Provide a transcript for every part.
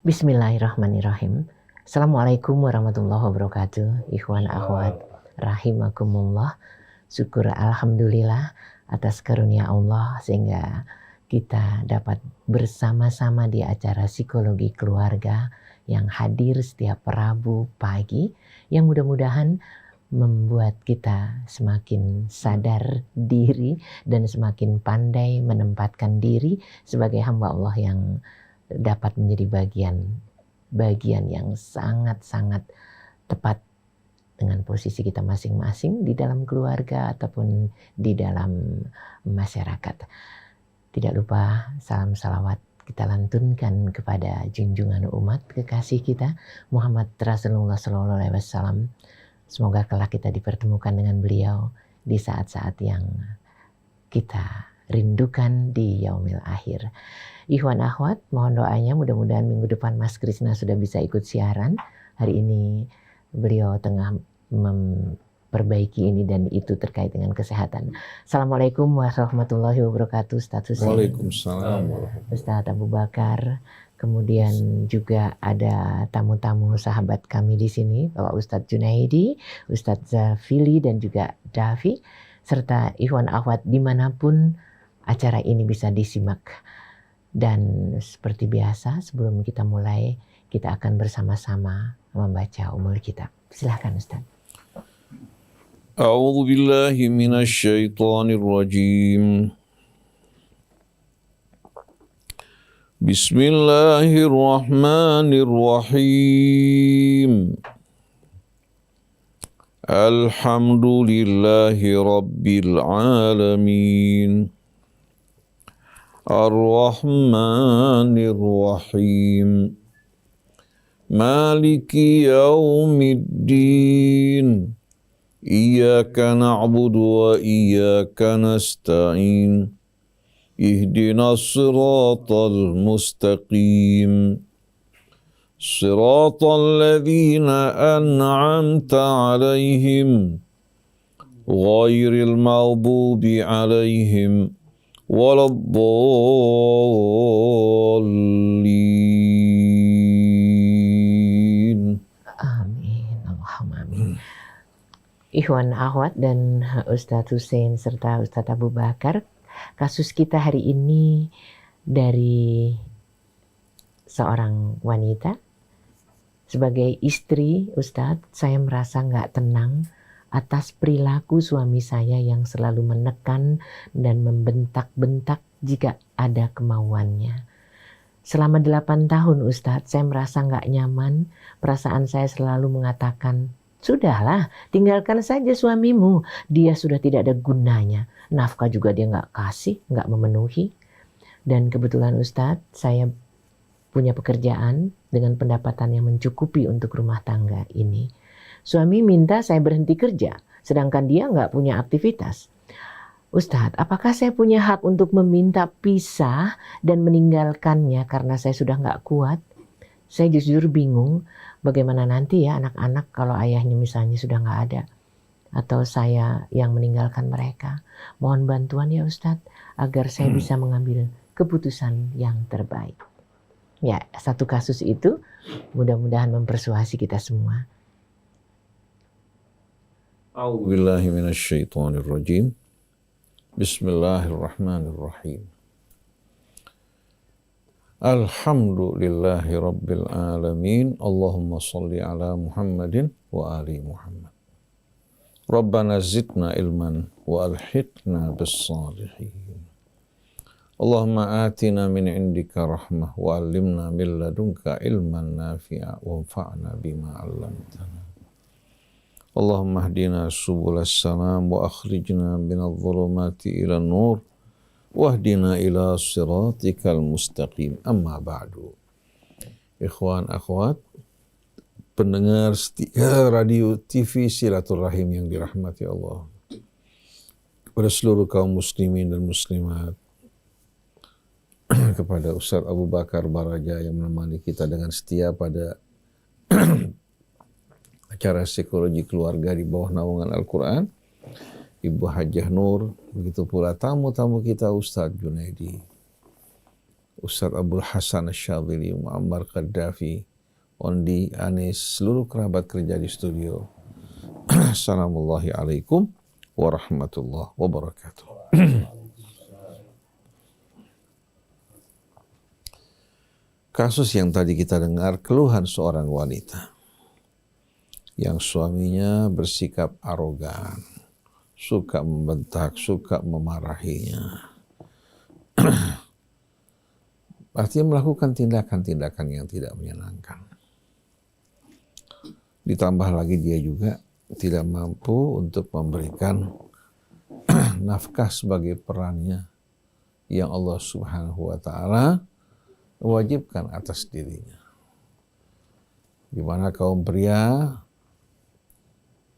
Bismillahirrahmanirrahim. Assalamualaikum warahmatullahi wabarakatuh. Ikhwan akhwat rahimakumullah. Syukur alhamdulillah atas karunia Allah sehingga kita dapat bersama-sama di acara psikologi keluarga yang hadir setiap Rabu pagi, yang mudah-mudahan membuat kita semakin sadar diri dan semakin pandai menempatkan diri sebagai hamba Allah yang dapat menjadi bagian yang sangat-sangat tepat dengan posisi kita masing-masing di dalam keluarga ataupun di dalam masyarakat. Tidak lupa salam salawat kita lantunkan kepada junjungan umat kekasih kita Muhammad Rasulullah SAW. Semoga kelak kita dipertemukan dengan beliau di saat-saat yang kita rindukan di yaumil akhir. Ikhwan akhwat, mohon doanya mudah-mudahan minggu depan Mas Krisna sudah bisa ikut siaran. Hari ini beliau tengah memperbaiki ini dan itu terkait dengan kesehatan. Assalamualaikum warahmatullahi wabarakatuh Ustaz Hussein. Waalaikumsalam. Ustaz Abu Bakar. Kemudian juga ada tamu-tamu sahabat kami di sini, Bapak Ustadz Junaidi, Ustadz Zafili dan juga Davi, serta ikhwan akhwat dimanapun acara ini bisa disimak. Dan seperti biasa sebelum kita mulai, kita akan bersama-sama membaca umul kitab. Silahkan Ustaz. A'udzu billahi minasy syaithanir rajim. Bismillahirrahmanirrahim. Alhamdulillahi rabbil alamin. Ar-Rahmanir Rahim. Maliki yaumiddin. Iyyaka na'budu wa iyyaka nasta'in. Ihdinas siratal mustaqim. Siratal ladzina an'amta 'alaihim ghairil maghdubi 'alaihim waladdallin. Amin. Allahumma amin. Ikhwan akhwat dan Ustadz Hussein serta Ustadz Abu Bakar, kasus kita hari ini dari seorang wanita. Sebagai istri Ustadz, saya merasa nggak tenang atas perilaku suami saya yang selalu menekan dan membentak-bentak jika ada kemauannya. Selama 8 tahun Ustadz, saya merasa nggak nyaman. Perasaan saya selalu mengatakan, sudahlah, tinggalkan saja suamimu. Dia sudah tidak ada gunanya. Nafkah juga dia nggak kasih, nggak memenuhi. Dan kebetulan Ustadz, saya punya pekerjaan dengan pendapatan yang mencukupi untuk rumah tangga ini. Suami minta saya berhenti kerja, sedangkan dia nggak punya aktivitas. Ustadz, apakah saya punya hak untuk meminta pisah dan meninggalkannya karena saya sudah nggak kuat? Saya jujur bingung bagaimana nanti ya anak-anak kalau ayahnya misalnya sudah nggak ada. Atau saya yang meninggalkan mereka. Mohon bantuan ya Ustadz, agar saya bisa mengambil keputusan yang terbaik. Ya, satu kasus itu mudah-mudahan mempersuasi kita semua. A'udzu billahi minasy syaithanir rajim. Bismillahirrahmanirrahim. Alhamdulillahi rabbil alamin. Allahumma salli ala Muhammadin wa ali Muhammad. Rabbana zidna ilman wa alhiqna bis salihin. Allahumma atina min indika rahmah wa allimna min ladunka ilman nafi'a wa anfa'na bima 'allamtana. Allahumma hdina subulas salam wa akhrijna minadh dhulumati ilan nur wa hdina ila siratikal mustaqim. Amma ba'du. Ikhwan akhwat, pendengar setia radio TV Silaturahim yang dirahmati Allah. Kepada seluruh kaum muslimin dan muslimat, kepada Ustaz Abu Bakar Baraja yang menemani kita dengan setia pada acara psikologi keluarga di bawah naungan Al-Quran, Ibu Hajjah Nur, begitu pula tamu-tamu kita Ustaz Junaidi, Ustadz Abdul Hasan Asyadzili, Muammar Qaddafi, Ondi, Anis, seluruh kerabat kerja di studio. Assalamualaikum warahmatullahi wabarakatuh. Kasus yang tadi kita dengar, keluhan seorang wanita yang suaminya bersikap arogan, suka membentak, suka memarahinya. Artinya melakukan tindakan-tindakan yang tidak menyenangkan. Ditambah lagi dia juga tidak mampu untuk memberikan nafkah sebagai perannya yang Allah Subhanahu wa taala wajibkan atas dirinya. Di mana kaum pria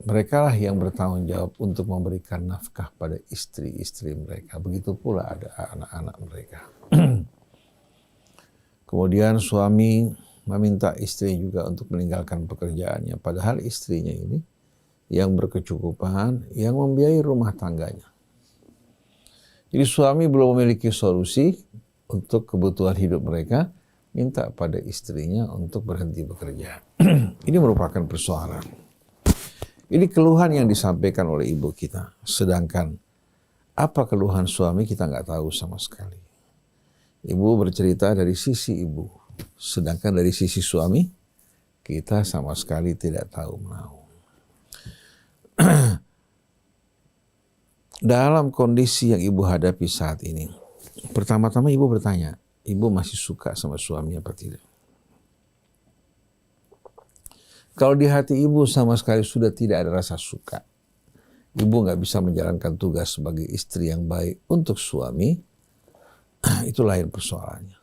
mereka lah yang bertanggung jawab untuk memberikan nafkah pada istri-istri mereka. Begitu pula ada anak-anak mereka. Kemudian suami meminta istri juga untuk meninggalkan pekerjaannya. Padahal istrinya ini yang berkecukupan, yang membiayai rumah tangganya. Jadi suami belum memiliki solusi untuk kebutuhan hidup mereka, minta pada istrinya untuk berhenti bekerja. Ini merupakan persoalan. Ini keluhan yang disampaikan oleh ibu kita. Sedangkan apa keluhan suami kita nggak tahu sama sekali. Ibu bercerita dari sisi ibu. Sedangkan dari sisi suami, kita sama sekali tidak tahu menahu. Dalam kondisi yang ibu hadapi saat ini, pertama-tama ibu bertanya, ibu masih suka sama suami apa tidak? Kalau di hati ibu sama sekali sudah tidak ada rasa suka, ibu nggak bisa menjalankan tugas sebagai istri yang baik untuk suami, itu lain persoalannya.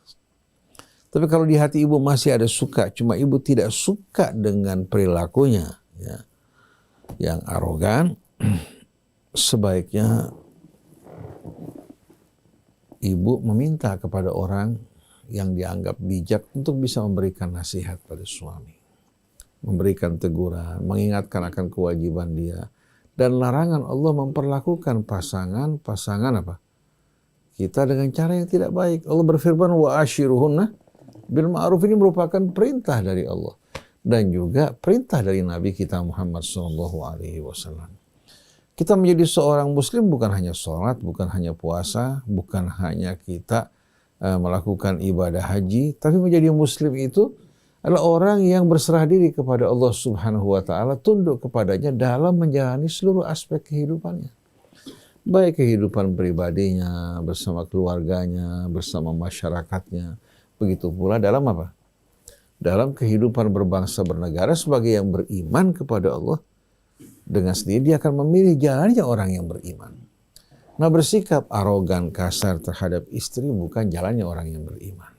Tapi kalau di hati ibu masih ada suka, cuma ibu tidak suka dengan perilakunya, ya, yang arogan, sebaiknya ibu meminta kepada orang yang dianggap bijak untuk bisa memberikan nasihat pada suami. Memberikan teguran, mengingatkan akan kewajiban dia. Dan larangan Allah memperlakukan pasangan apa? Kita dengan cara yang tidak baik. Allah berfirman, wa ashiruhunna bil ma'ruf, ini merupakan perintah dari Allah. Dan juga perintah dari Nabi kita Muhammad SAW. Kita menjadi seorang muslim bukan hanya sholat, bukan hanya puasa, bukan hanya kita melakukan ibadah haji, tapi menjadi muslim itu adalah orang yang berserah diri kepada Allah Subhanahu wa taala, tunduk kepadanya dalam menjalani seluruh aspek kehidupannya. Baik kehidupan pribadinya, bersama keluarganya, bersama masyarakatnya. Begitu pula dalam apa? Dalam kehidupan berbangsa bernegara sebagai yang beriman kepada Allah. Dengan sendiri dia akan memilih jalannya orang yang beriman. Nah, bersikap arogan, kasar terhadap istri bukan jalannya orang yang beriman.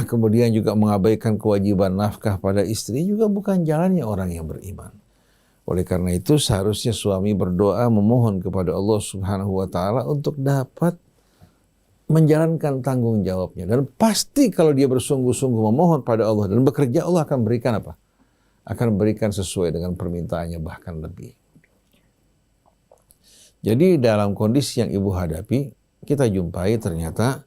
Kemudian juga mengabaikan kewajiban nafkah pada istri juga bukan jalannya orang yang beriman. Oleh karena itu seharusnya suami berdoa memohon kepada Allah Subhanahu wa taala untuk dapat menjalankan tanggung jawabnya. Dan pasti kalau dia bersungguh-sungguh memohon pada Allah dan bekerja, Allah akan berikan apa? Akan berikan sesuai dengan permintaannya, bahkan lebih. Jadi dalam kondisi yang ibu hadapi, kita jumpai ternyata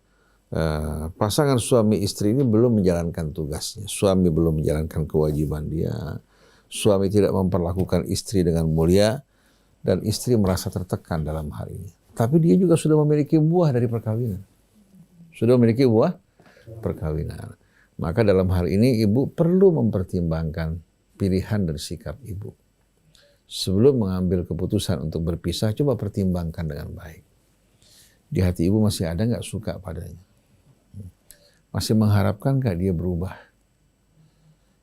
pasangan suami istri ini belum menjalankan tugasnya. Suami belum menjalankan kewajiban dia. Suami tidak memperlakukan istri dengan mulia, dan istri merasa tertekan dalam hal ini. Tapi dia juga sudah memiliki buah dari perkawinan. Sudah memiliki buah perkawinan. Maka dalam hal ini ibu perlu mempertimbangkan pilihan dan sikap ibu. Sebelum mengambil keputusan untuk berpisah, coba pertimbangkan dengan baik. Di hati ibu masih ada nggak suka padanya? Masih mengharapkan nggak dia berubah?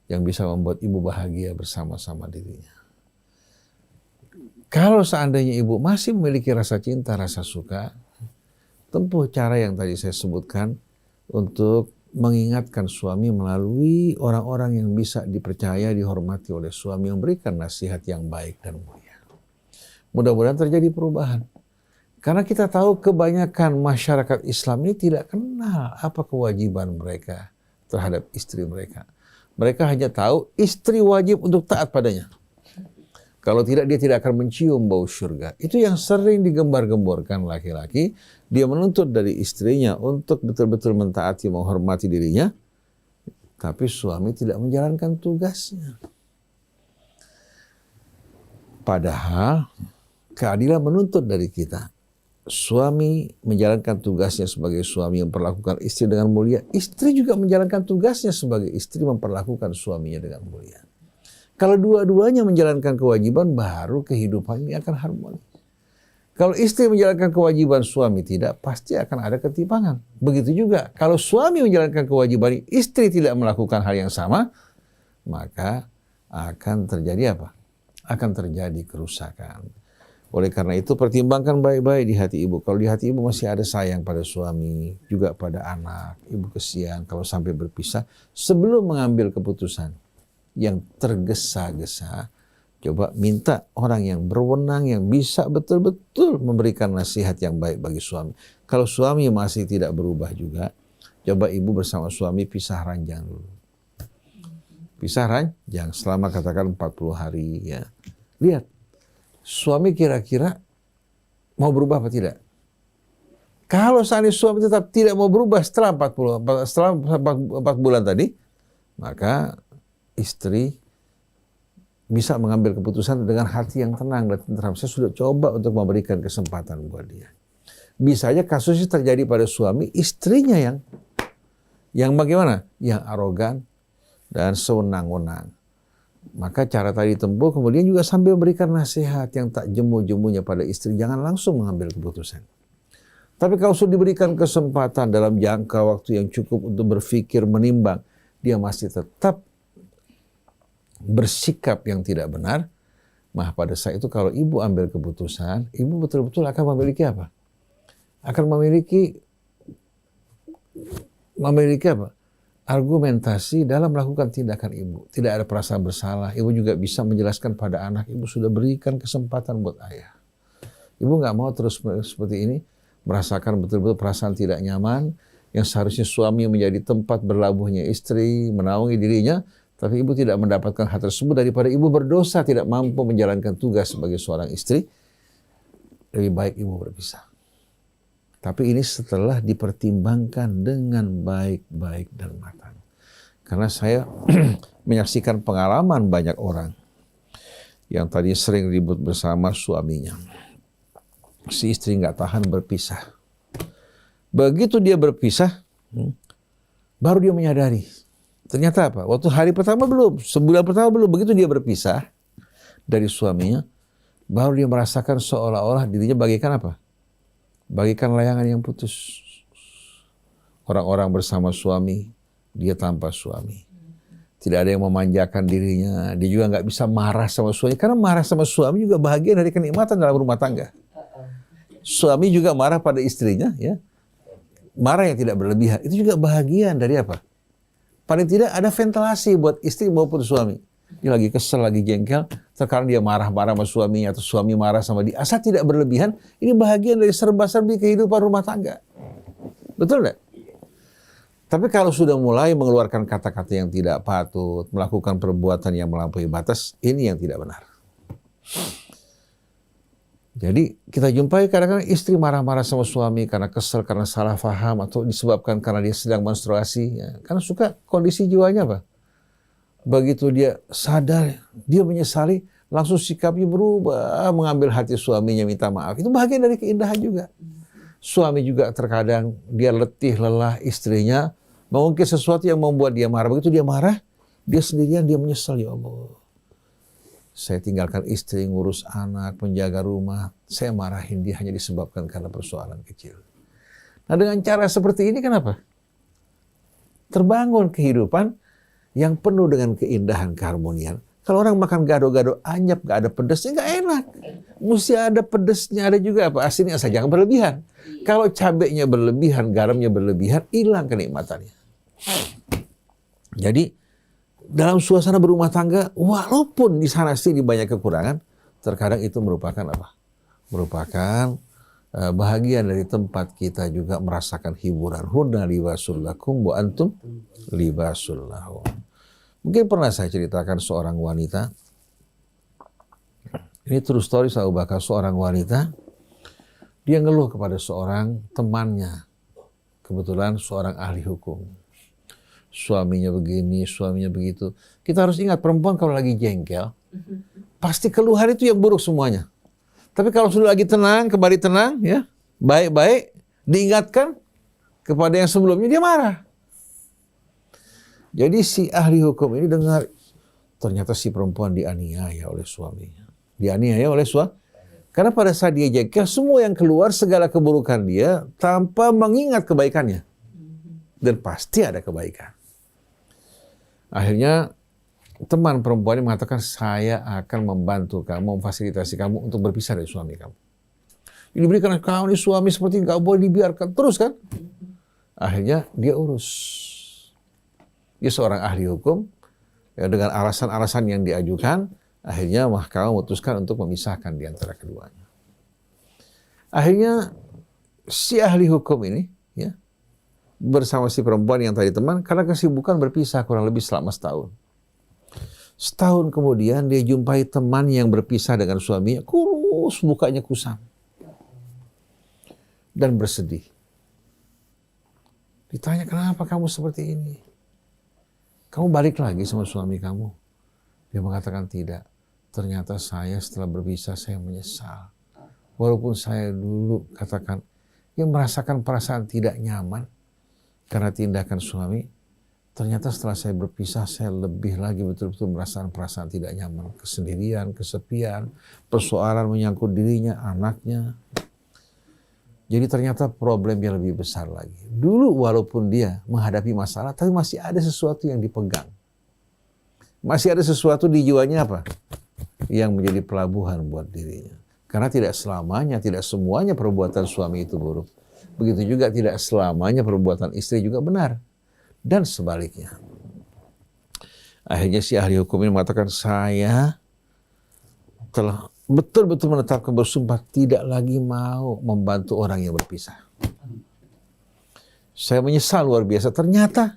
Yang bisa membuat ibu bahagia bersama-sama dirinya. Kalau seandainya ibu masih memiliki rasa cinta, rasa suka, tempuh cara yang tadi saya sebutkan untuk mengingatkan suami melalui orang-orang yang bisa dipercaya, dihormati oleh suami, yang memberikan nasihat yang baik dan mulia. Mudah-mudahan terjadi perubahan. Karena kita tahu kebanyakan masyarakat Islam ini tidak kenal apa kewajiban mereka terhadap istri mereka. Mereka hanya tahu istri wajib untuk taat padanya. Kalau tidak, dia tidak akan mencium bau surga. Itu yang sering digembar-gemborkan laki-laki. Dia menuntut dari istrinya untuk betul-betul mentaati, menghormati dirinya. Tapi suami tidak menjalankan tugasnya. Padahal keadilan menuntut dari kita. Suami menjalankan tugasnya sebagai suami yang memperlakukan istri dengan mulia. Istri juga menjalankan tugasnya sebagai istri memperlakukan suaminya dengan mulia. Kalau dua-duanya menjalankan kewajiban, baru kehidupan ini akan harmonis. Kalau istri menjalankan kewajiban, suami tidak, pasti akan ada ketimpangan. Begitu juga, kalau suami menjalankan kewajiban, istri tidak melakukan hal yang sama, maka akan terjadi apa? Akan terjadi kerusakan. Oleh karena itu, pertimbangkan baik-baik di hati ibu. Kalau di hati ibu masih ada sayang pada suami, juga pada anak, ibu kesian kalau sampai berpisah, sebelum mengambil keputusan yang tergesa-gesa, coba minta orang yang berwenang, yang bisa betul-betul memberikan nasihat yang baik bagi suami. Kalau suami masih tidak berubah juga, coba ibu bersama suami pisah ranjang dulu. Pisah ranjang selama katakan 40 hari. Ya. Lihat, suami kira-kira mau berubah apa tidak? Kalau seandainya suami tetap tidak mau berubah setelah 4 bulan tadi, maka istri bisa mengambil keputusan dengan hati yang tenang dan tenteram. Saya sudah coba untuk memberikan kesempatan buat dia. Bisa aja kasusnya terjadi pada suami, istrinya yang bagaimana? Yang arogan dan sewenang-wenang. Maka cara tadi tempuh kemudian juga sambil memberikan nasihat yang tak jemu-jemunya pada istri. Jangan langsung mengambil keputusan. Tapi kalau sudah diberikan kesempatan dalam jangka waktu yang cukup untuk berpikir, menimbang, dia masih tetap bersikap yang tidak benar, maka pada saat itu kalau ibu ambil keputusan, ibu betul-betul akan memiliki apa? Akan memiliki apa? Argumentasi dalam melakukan tindakan ibu. Tidak ada perasaan bersalah. Ibu juga bisa menjelaskan pada anak, ibu sudah berikan kesempatan buat ayah. Ibu nggak mau terus seperti ini, merasakan betul-betul perasaan tidak nyaman, yang seharusnya suami menjadi tempat berlabuhnya istri, menaungi dirinya, tapi ibu tidak mendapatkan hal tersebut. Daripada ibu berdosa tidak mampu menjalankan tugas sebagai seorang istri, lebih baik ibu berpisah. Tapi ini setelah dipertimbangkan dengan baik-baik dan matang. Karena saya menyaksikan pengalaman banyak orang yang tadi sering ribut bersama suaminya. Si istri nggak tahan berpisah. Begitu dia berpisah, baru dia menyadari. Ternyata apa? Waktu hari pertama belum, sebulan pertama belum, begitu dia berpisah dari suaminya, baru dia merasakan seolah-olah dirinya bagaikan apa? Bagaikan layangan yang putus. Orang-orang bersama suami, dia tanpa suami. Tidak ada yang memanjakan dirinya, dia juga nggak bisa marah sama suami. Karena marah sama suami juga bahagian dari kenikmatan dalam rumah tangga. Suami juga marah pada istrinya, ya. Marah yang tidak berlebihan, itu juga bahagian dari apa? Paling tidak ada ventilasi buat istri maupun suami. Dia lagi kesel, lagi jengkel, terkadang dia marah-marah sama suaminya atau suami marah sama dia. Asal tidak berlebihan, ini bahagian dari serba-serbi kehidupan rumah tangga. Betul tidak? Tapi kalau sudah mulai mengeluarkan kata-kata yang tidak patut, melakukan perbuatan yang melampaui batas, ini yang tidak benar. Jadi kita jumpai kadang-kadang istri marah-marah sama suami karena kesel, karena salah faham, atau disebabkan karena dia sedang menstruasi. Ya. Karena suka kondisi jiwanya apa? Begitu dia sadar, dia menyesali, langsung sikapnya berubah, mengambil hati suaminya, minta maaf. Itu bagian dari keindahan juga. Suami juga terkadang dia letih, lelah, istrinya mengungkit sesuatu yang membuat dia marah. Begitu dia marah, dia sendirian, dia menyesal, ya Allah. Saya tinggalkan istri, ngurus anak, menjaga rumah. Saya marahin dia hanya disebabkan karena persoalan kecil. Nah dengan cara seperti ini kenapa? Terbangun kehidupan yang penuh dengan keindahan, keharmonian. Kalau orang makan gado-gado anyap, gak ada pedesnya, gak enak. Mesti ada pedesnya, ada juga apa? Asinnya saja, jangan berlebihan. Kalau cabenya berlebihan, garamnya berlebihan, hilang kenikmatannya. Jadi, dalam suasana berumah tangga, walaupun di sana sini banyak kekurangan, terkadang itu merupakan apa? Merupakan bahagian dari tempat kita juga merasakan hiburan. Hunna libasul lakum wa antum libasul lahum. Mungkin pernah saya ceritakan seorang wanita Ini true story Abu Bakar, seorang wanita. Dia ngeluh kepada seorang temannya. Kebetulan seorang ahli hukum. Suaminya begini, suaminya begitu. Kita harus ingat, perempuan kalau lagi jengkel, pasti keluhan itu yang buruk semuanya. Tapi kalau sudah lagi tenang, kembali tenang, ya, baik-baik, diingatkan kepada yang sebelumnya, dia marah. Jadi si ahli hukum ini dengar, ternyata si perempuan dianiaya oleh suaminya. Dianiaya oleh suami. Karena pada saat dia jengkel, semua yang keluar, segala keburukan dia, tanpa mengingat kebaikannya. Dan pasti ada kebaikan. Akhirnya teman perempuan ini mengatakan, saya akan membantu kamu, memfasilitasi kamu untuk berpisah dari suami kamu. Ini diberikan kau ini suami seperti nggak boleh dibiarkan terus kan? Akhirnya dia urus. Dia seorang ahli hukum, ya, dengan alasan-alasan yang diajukan, akhirnya mahkamah memutuskan untuk memisahkan di antara keduanya. Akhirnya si ahli hukum ini, ya, bersama si perempuan yang tadi teman, karena kesibukan berpisah kurang lebih selama setahun. Setahun kemudian dia jumpai teman yang berpisah dengan suaminya, kurus, mukanya kusam. Dan bersedih. Ditanya, kenapa kamu seperti ini? Kamu balik lagi sama suami kamu? Dia mengatakan tidak. Ternyata saya setelah berpisah, saya menyesal. Walaupun saya dulu katakan, yang merasakan perasaan tidak nyaman karena tindakan suami, ternyata setelah saya berpisah, saya lebih lagi betul-betul merasakan perasaan tidak nyaman. Kesendirian, kesepian, persoalan menyangkut dirinya, anaknya. Jadi ternyata problemnya lebih besar lagi. Dulu walaupun dia menghadapi masalah, tapi masih ada sesuatu yang dipegang. Masih ada sesuatu di jiwanya apa? Yang menjadi pelabuhan buat dirinya. Karena tidak selamanya, tidak semuanya perbuatan suami itu buruk. Begitu juga tidak selamanya perbuatan istri juga benar. Dan sebaliknya. Akhirnya si ahli hukum ini mengatakan, saya telah betul-betul menetapkan bersumpah tidak lagi mau membantu orang yang berpisah. Saya menyesal luar biasa. Ternyata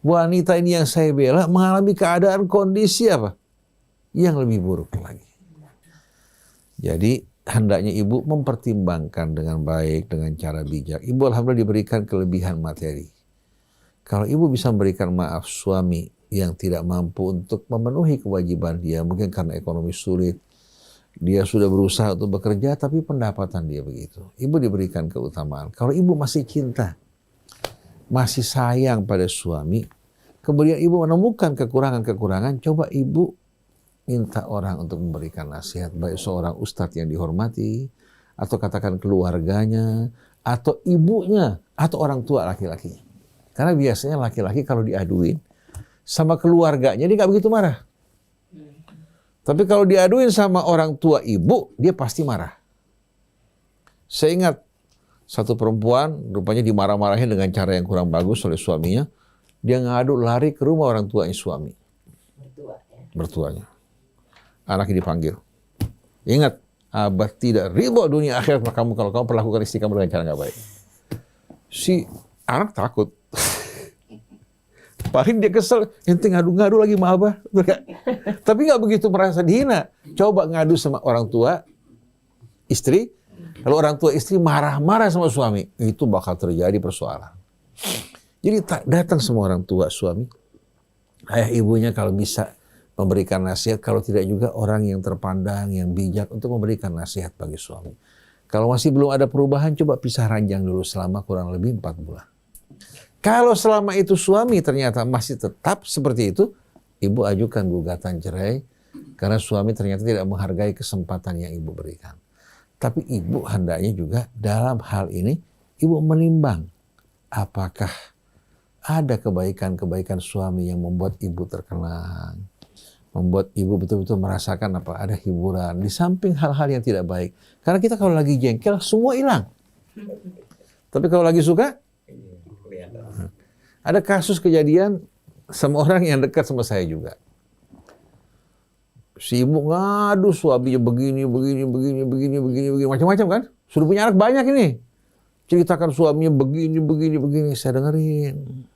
wanita ini yang saya bela mengalami keadaan kondisi apa? Yang lebih buruk lagi. Jadi hendaknya ibu mempertimbangkan dengan baik, dengan cara bijak. Ibu alhamdulillah diberikan kelebihan materi. Kalau ibu bisa memberikan maaf suami yang tidak mampu untuk memenuhi kewajiban dia, mungkin karena ekonomi sulit, dia sudah berusaha untuk bekerja, tapi pendapatan dia begitu. Ibu diberikan keutamaan. Kalau ibu masih cinta, masih sayang pada suami, kemudian ibu menemukan kekurangan-kekurangan, coba ibu minta orang untuk memberikan nasihat, baik seorang ustadz yang dihormati, atau katakan keluarganya, atau ibunya, atau orang tua laki-lakinya. Karena biasanya laki-laki kalau diaduin sama keluarganya, dia nggak begitu marah. Tapi kalau diaduin sama orang tua ibu, dia pasti marah. Saya ingat satu perempuan rupanya dimarah-marahin dengan cara yang kurang bagus oleh suaminya. Dia ngadu lari ke rumah orang tuanya suami. Mertuanya. Anaknya dipanggil. Ingat, abah tidak ridho dunia akhirat kamu kalau kamu perlakukan istri kamu dengan cara nggak baik. Si anak takut. Paling dia kesel, ente ngadu-ngadu lagi sama abah. Tapi nggak begitu merasa dihina. Coba ngadu sama orang tua, istri. Kalau orang tua istri marah-marah sama suami, itu bakal terjadi persoalan. Jadi datang semua orang tua suami, ayah ibunya kalau bisa memberikan nasihat, kalau tidak juga orang yang terpandang, yang bijak untuk memberikan nasihat bagi suami. Kalau masih belum ada perubahan, coba pisah ranjang dulu selama kurang lebih 4 bulan. Kalau selama itu suami ternyata masih tetap seperti itu, ibu ajukan gugatan cerai karena suami ternyata tidak menghargai kesempatan yang ibu berikan. Tapi ibu hendaknya juga dalam hal ini, ibu menimbang apakah ada kebaikan-kebaikan suami yang membuat ibu terkenang, membuat ibu betul-betul merasakan apa, ada hiburan di samping hal-hal yang tidak baik. Karena kita kalau lagi jengkel semua hilang. Tapi kalau lagi suka, ada kasus kejadian sama orang yang dekat sama saya juga. Si ibu ngadu suaminya begini, macam-macam kan. Sudah punya anak banyak ini. Ceritakan suaminya begini. Saya dengerin.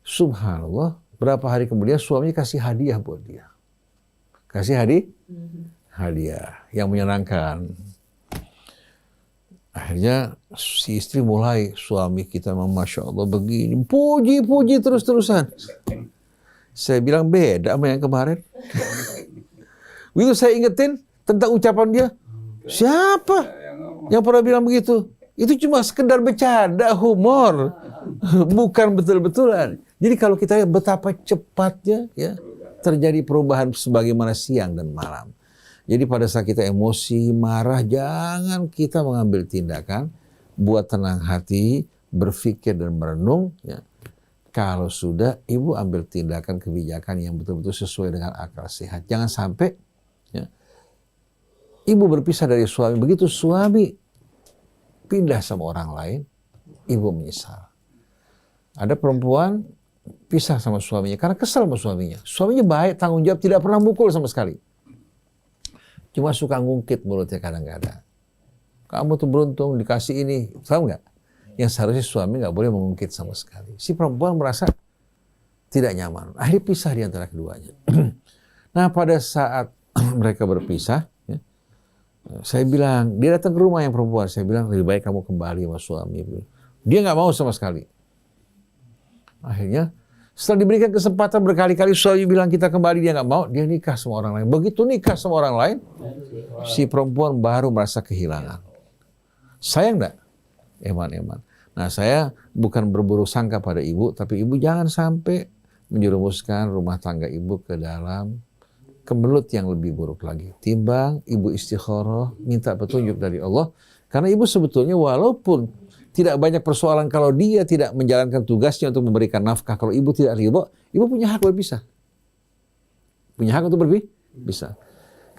Subhanallah, berapa hari kemudian suaminya kasih hadiah buat dia. Kasih hadiah yang menyenangkan. Akhirnya si istri mulai, suami kita Masya Allah begini, puji terus-terusan. Saya bilang beda sama yang kemarin. Begitu saya ingetin tentang ucapan dia, siapa yang pernah bilang begitu? Itu cuma sekedar bercanda, humor, bukan betul-betulan. Jadi kalau kita lihat betapa cepatnya ya terjadi perubahan sebagaimana siang dan malam. Jadi pada saat kita emosi, marah, jangan kita mengambil tindakan, buat tenang hati, berpikir dan merenung. Ya. Kalau sudah, ibu ambil tindakan kebijakan yang betul-betul sesuai dengan akal sehat. Jangan sampai ya, ibu berpisah dari suami, begitu suami pindah sama orang lain, ibu menyesal. Ada perempuan pisah sama suaminya karena kesal sama suaminya. Suaminya baik, tanggung jawab, tidak pernah mukul sama sekali. Cuma suka ngungkit mulutnya kadang-kadang. Kamu tuh beruntung dikasih ini, tahu nggak? Yang seharusnya suami nggak boleh mengungkit sama sekali. Si perempuan merasa tidak nyaman. Akhirnya pisah di antara keduanya. Nah pada saat mereka berpisah, ya, saya bilang, dia datang ke rumah yang perempuan. Saya bilang lebih baik kamu kembali sama suami. Dia nggak mau sama sekali. Akhirnya setelah diberikan kesempatan berkali-kali suami bilang kita kembali, dia nggak mau, dia nikah sama orang lain. Begitu nikah sama orang lain, si perempuan baru merasa kehilangan. Sayang nggak? Eman. Nah saya bukan berburu sangka pada ibu, tapi ibu jangan sampai menjerumuskan rumah tangga ibu ke dalam kemelut yang lebih buruk lagi. Timbang ibu istikharah, minta petunjuk dari Allah. Karena ibu sebetulnya walaupun tidak banyak persoalan kalau dia tidak menjalankan tugasnya untuk memberikan nafkah. Kalau ibu tidak ridho, ibu punya hak berpisah. Punya hak untuk berpisah.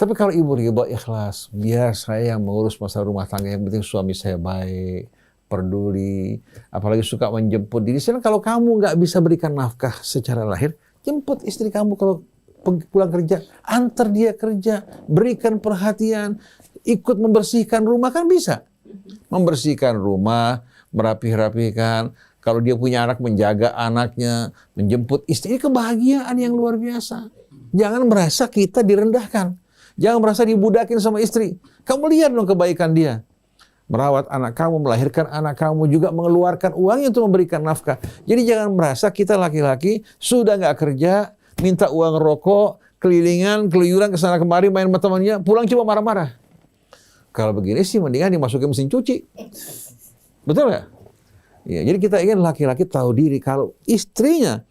Tapi kalau ibu ridho, ikhlas, biar saya yang mengurus masalah rumah tangga, yang penting suami saya baik, peduli, apalagi suka menjemput diri. Sedangkan kalau kamu nggak bisa berikan nafkah secara lahir, jemput istri kamu kalau pulang kerja, antar dia kerja, berikan perhatian, ikut membersihkan rumah, kan bisa. Membersihkan rumah, merapih-rapihkan. Kalau dia punya anak, menjaga anaknya, menjemput istri, kebahagiaan yang luar biasa. Jangan merasa kita direndahkan. Jangan merasa dibudakin sama istri. Kamu lihat dong kebaikan dia. Merawat anak kamu, melahirkan anak kamu, juga mengeluarkan uangnya untuk memberikan nafkah. Jadi jangan merasa kita laki-laki sudah nggak kerja, minta uang rokok, kelilingan, keluyuran kesana kemari, main sama temannya, pulang cuma marah-marah. Kalau begini sih mendingan dimasukin mesin cuci. Betul nggak? Ya, jadi kita ingin laki-laki tahu diri. Kalau istrinya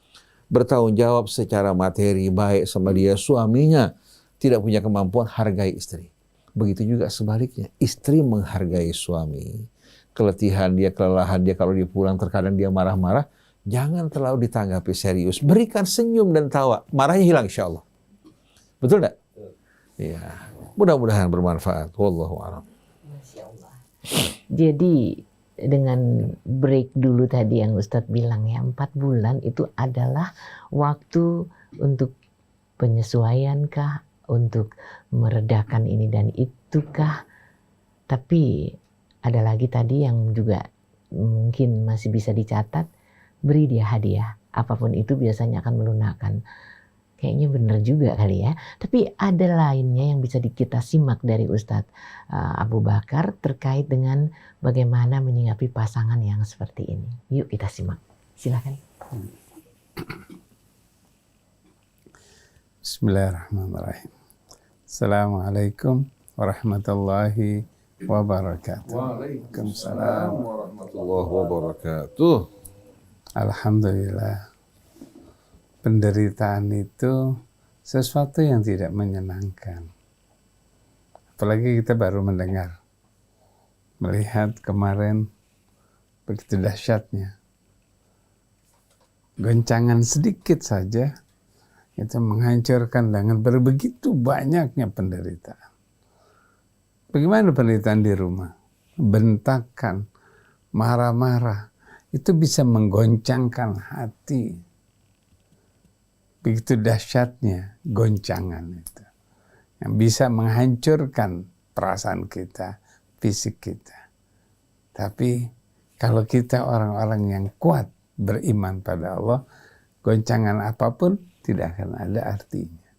bertanggung jawab secara materi baik sama dia, suaminya tidak punya kemampuan, hargai istri. Begitu juga sebaliknya, istri menghargai suami. Keletihan dia, kelelahan dia, kalau dia pulang terkadang dia marah-marah, jangan terlalu ditanggapi serius. Berikan senyum dan tawa, marahnya hilang insya Allah. Betul nggak? Iya. Mudah-mudahan bermanfaat. Wallahu a'lam. Jadi dengan break dulu tadi yang Ustadz bilang ya, 4 bulan itu adalah waktu untuk penyesuaian kah, untuk meredakan ini dan itu kah. Tapi ada lagi tadi yang juga mungkin masih bisa dicatat, beri dia hadiah. Apapun itu biasanya akan melunakkan. Kayaknya benar juga kali ya. Tapi ada lainnya yang bisa kita simak dari Ustadz Abu Bakar terkait dengan bagaimana menyikapi pasangan yang seperti ini. Yuk kita simak. Silakan. Bismillahirrahmanirrahim. Assalamualaikum warahmatullahi wabarakatuh. Waalaikumsalam warahmatullahi wabarakatuh. Alhamdulillah. Penderitaan itu sesuatu yang tidak menyenangkan. Apalagi kita baru mendengar, melihat kemarin begitu dahsyatnya. Goncangan sedikit saja itu menghancurkan dengan begitu banyaknya penderitaan. Bagaimana penderitaan di rumah? Bentakan, marah-marah, itu bisa menggoncangkan hati. Begitu dahsyatnya goncangan itu, yang bisa menghancurkan perasaan kita, fisik kita. Tapi kalau kita orang-orang yang kuat beriman pada Allah, goncangan apapun tidak akan ada artinya.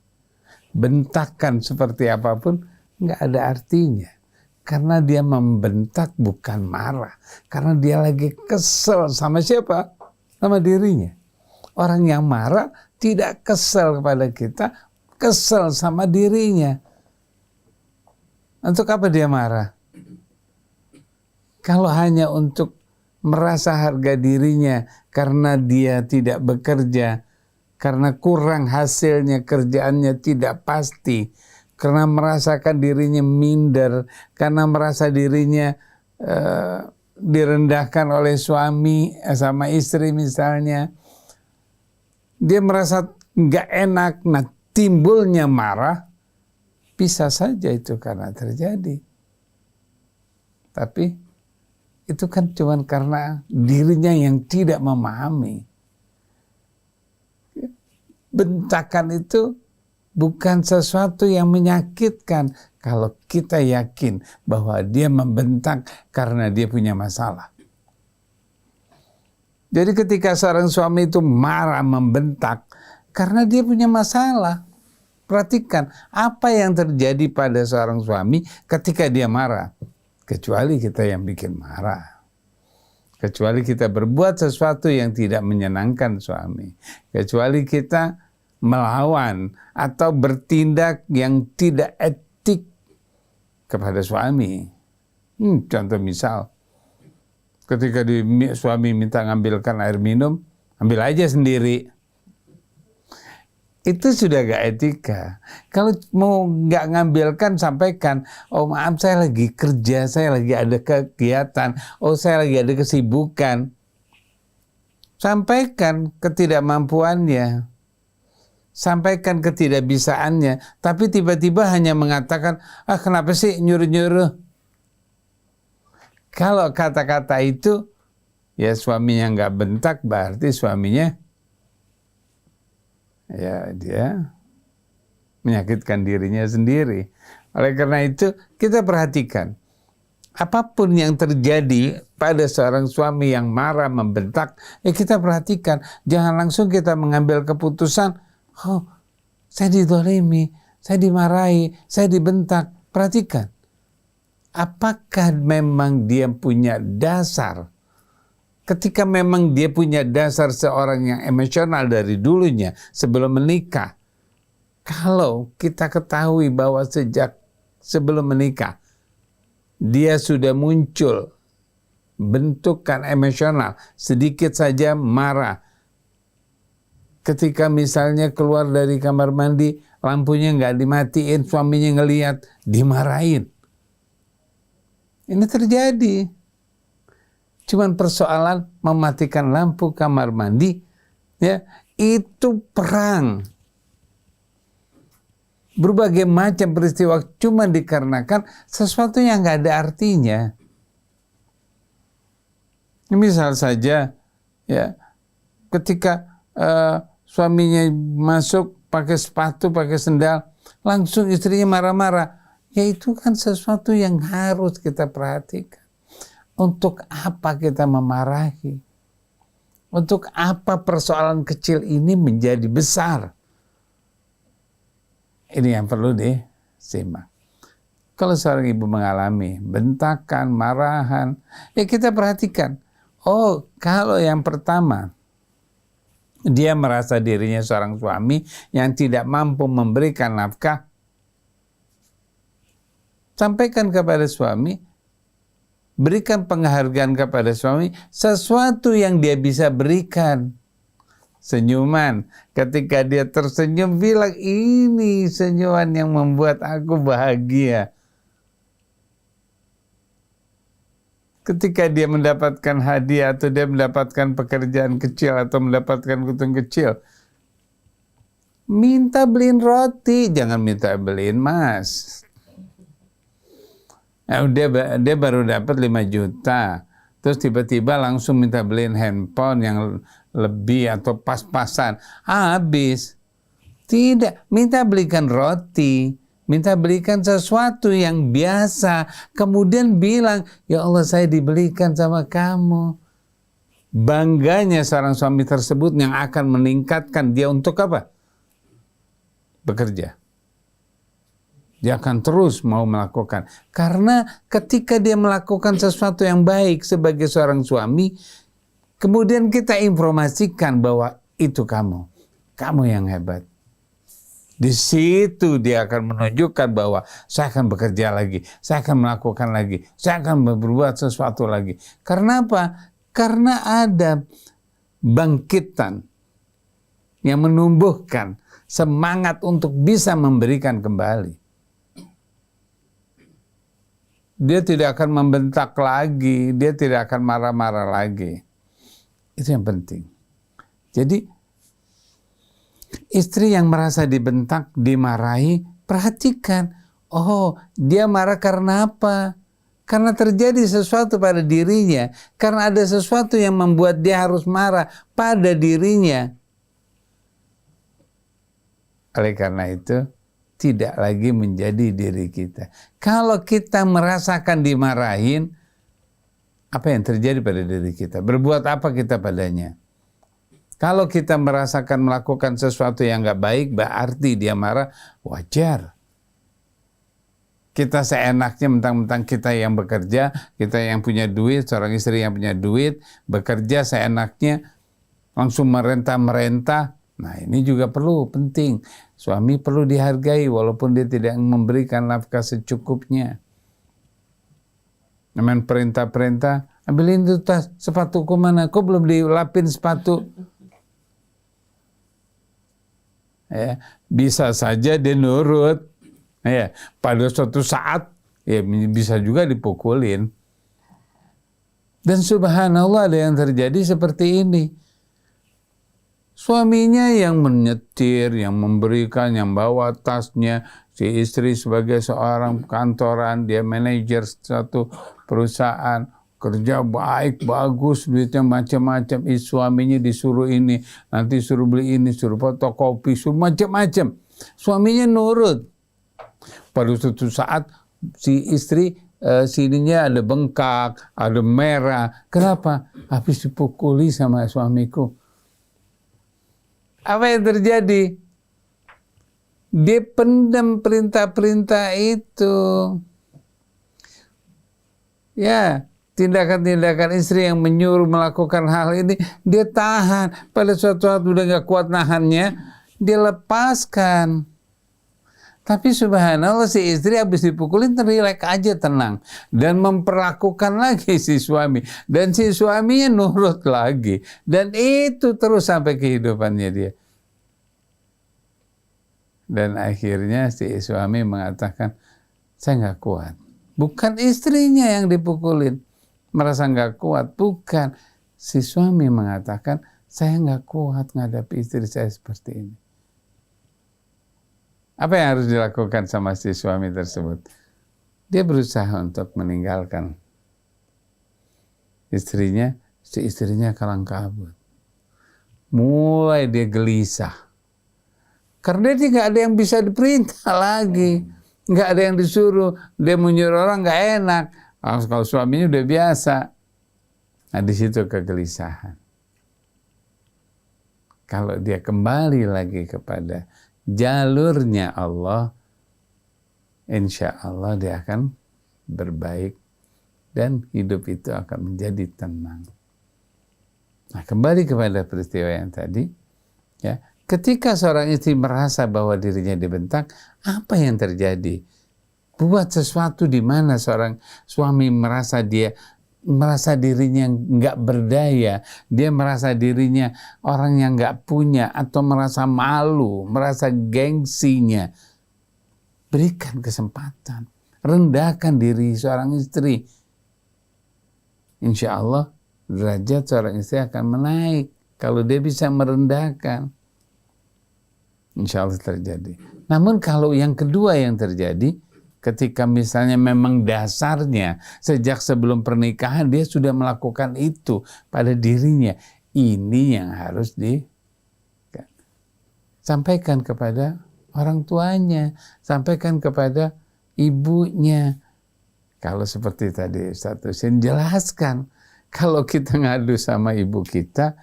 bentakan seperti apapun nggak ada artinya. Karena dia membentak bukan marah. Karena dia lagi kesel sama siapa? Sama dirinya. Orang yang marah tidak kesel kepada kita, kesel sama dirinya. Untuk apa dia marah? Kalau hanya untuk merasa harga dirinya karena dia tidak bekerja, karena kurang hasilnya, kerjaannya tidak pasti, karena merasakan dirinya minder, karena merasa dirinya direndahkan oleh suami sama istri misalnya, dia merasa nggak enak, nah timbulnya marah, bisa saja itu karena terjadi. Tapi itu kan cuma karena dirinya yang tidak memahami. Bentakan itu bukan sesuatu yang menyakitkan kalau kita yakin bahwa dia membentak karena dia punya masalah. Jadi ketika seorang suami itu marah, membentak karena dia punya masalah. Perhatikan apa yang terjadi pada seorang suami ketika dia marah. Kecuali kita yang bikin marah. Kecuali kita berbuat sesuatu yang tidak menyenangkan suami. Kecuali kita melawan atau bertindak yang tidak etik kepada suami. Contoh misal, ketika suami minta ngambilkan air minum, ambil aja sendiri. Itu sudah gak etika. Kalau mau gak ngambilkan, sampaikan, oh maaf saya lagi kerja, saya lagi ada kegiatan, oh saya lagi ada kesibukan. Sampaikan ketidakmampuannya, sampaikan ketidakbisaannya, tapi tiba-tiba hanya mengatakan, kenapa sih nyuruh-nyuruh. Kalau kata-kata itu, ya suaminya gak bentak, berarti suaminya ya dia menyakitkan dirinya sendiri. Oleh karena itu kita perhatikan apapun yang terjadi pada seorang suami yang marah, membentak, ya kita perhatikan. Jangan langsung kita mengambil keputusan, oh saya didolimi, saya dimarahi, saya dibentak. Perhatikan, apakah memang dia punya dasar? Ketika memang dia punya dasar seorang yang emosional dari dulunya sebelum menikah, kalau kita ketahui bahwa sejak sebelum menikah dia sudah muncul bentukan emosional, sedikit saja marah, ketika misalnya keluar dari kamar mandi lampunya nggak dimatiin, suaminya ngelihat, dimarahin. Ini terjadi. Cuman persoalan mematikan lampu kamar mandi, ya itu perang. Berbagai macam peristiwa cuma dikarenakan sesuatu yang nggak ada artinya. Misal saja, ya ketika suaminya masuk pakai sepatu, pakai sendal, langsung istrinya marah-marah. Ya itu kan sesuatu yang harus kita perhatikan. Untuk apa kita memarahi? Untuk apa persoalan kecil ini menjadi besar? Ini yang perlu disimak. Kalau seorang ibu mengalami bentakan, marahan, ya kita perhatikan. Oh, kalau yang pertama, dia merasa dirinya seorang suami yang tidak mampu memberikan nafkah, sampaikan kepada suami, berikan penghargaan kepada suami sesuatu yang dia bisa berikan. Senyuman, ketika dia tersenyum bilang, ini senyuman yang membuat aku bahagia. Ketika dia mendapatkan hadiah atau dia mendapatkan pekerjaan kecil atau mendapatkan keuntungan kecil, minta beliin roti, jangan minta beliin emas. Nah, dia baru dapat 5 juta, terus tiba-tiba langsung minta beliin handphone yang lebih atau pas-pasan, habis. Tidak, minta belikan roti, minta belikan sesuatu yang biasa, kemudian bilang, ya Allah saya dibelikan sama kamu. Bangganya seorang suami tersebut yang akan meningkatkan dia untuk apa? Bekerja. Dia akan terus mau melakukan. Karena ketika dia melakukan sesuatu yang baik sebagai seorang suami, kemudian kita informasikan bahwa itu kamu yang hebat. Di situ dia akan menunjukkan bahwa saya akan bekerja lagi, saya akan melakukan lagi, saya akan berbuat sesuatu lagi. Karena apa? Karena ada bangkitan yang menumbuhkan semangat untuk bisa memberikan kembali. Dia tidak akan membentak lagi, dia tidak akan marah-marah lagi. Itu yang penting. Jadi, istri yang merasa dibentak, dimarahi, perhatikan. Oh, dia marah karena apa? Karena terjadi sesuatu pada dirinya. Karena ada sesuatu yang membuat dia harus marah pada dirinya. Oleh karena itu, tidak lagi menjadi diri kita. Kalau kita merasakan dimarahin, apa yang terjadi pada diri kita? Berbuat apa kita padanya? Kalau kita merasakan melakukan sesuatu yang nggak baik, berarti dia marah, wajar. Kita seenaknya mentang-mentang kita yang bekerja, kita yang punya duit, seorang istri yang punya duit, bekerja seenaknya, langsung merentah-merentah. Nah, ini juga penting. Suami perlu dihargai walaupun dia tidak memberikan nafkah secukupnya. Namanya perintah-perintah, ambilin itu tas, sepatuku mana? Kok belum dilapin sepatu? Ya, bisa saja dia nurut. Ya, pada suatu saat ya bisa juga dipukulin. Dan subhanallah ada yang terjadi seperti ini. Suaminya yang menyetir, yang memberikan, yang bawa tasnya. Si istri sebagai seorang kantoran, dia manajer satu perusahaan, kerja baik, bagus, duitnya macam-macam. Suaminya disuruh ini, nanti suruh beli ini, suruh fotokopi, suruh macam-macam. Suaminya nurut. Pada suatu saat si istri sininya ada bengkak, ada merah. Kenapa? Habis dipukuli sama suamiku. Apa yang terjadi? Dia pendam perintah-perintah itu. Ya, tindakan-tindakan istri yang menyuruh melakukan hal ini, dia tahan. Pada suatu saat udah gak kuat nahannya, dia lepaskan. Tapi subhanallah si istri habis dipukulin rileks aja, tenang. Dan memperlakukan lagi si suami. Dan si suaminya nurut lagi. Dan itu terus sampai kehidupannya dia. Dan akhirnya si suami mengatakan, saya nggak kuat. Bukan istrinya yang dipukulin. Merasa nggak kuat. Bukan. Si suami mengatakan, saya nggak kuat menghadapi istri saya seperti ini. Apa yang harus dilakukan sama si suami tersebut? Dia berusaha untuk meninggalkan istrinya, si istrinya kalang kabut. Mulai dia gelisah. Karena dia nggak ada yang bisa diperintah lagi. Nggak ada yang disuruh. Dia menyuruh orang nggak enak. Kalau suaminya udah biasa. Nah di situ kegelisahan. Kalau dia kembali lagi kepada jalurnya Allah, insya Allah dia akan berbaik dan hidup itu akan menjadi tenang. Nah, kembali kepada peristiwa yang tadi, ya, ketika seorang istri merasa bahwa dirinya dibentak, apa yang terjadi? Buat sesuatu di mana seorang suami merasa dirinya nggak berdaya, dia merasa dirinya orang yang nggak punya atau merasa malu, merasa gengsinya. Berikan kesempatan, rendahkan diri seorang istri. Insya Allah derajat seorang istri akan menaik kalau dia bisa merendahkan. Insya Allah terjadi. Namun kalau yang kedua yang terjadi, ketika misalnya memang dasarnya sejak sebelum pernikahan dia sudah melakukan itu pada dirinya, ini yang harus disampaikan kepada orang tuanya, sampaikan kepada ibunya. Kalau seperti tadi Ustaz Husin jelaskan, kalau kita ngadu sama ibu kita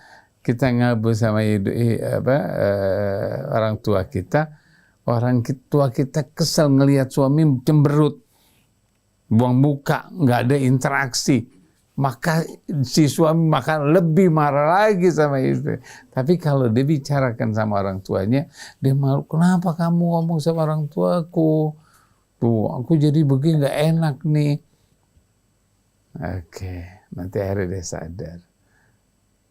ngadu sama orang tua kita, orang tua kita kesel ngelihat suami cemberut, buang muka, nggak ada interaksi, maka si suami makan lebih marah lagi sama istri. Tapi kalau dia bicarakan sama orang tuanya, dia malu, kenapa kamu ngomong sama orang tuaku? Tuh, aku jadi begini, nggak enak nih. Oke, nanti akhirnya dia sadar.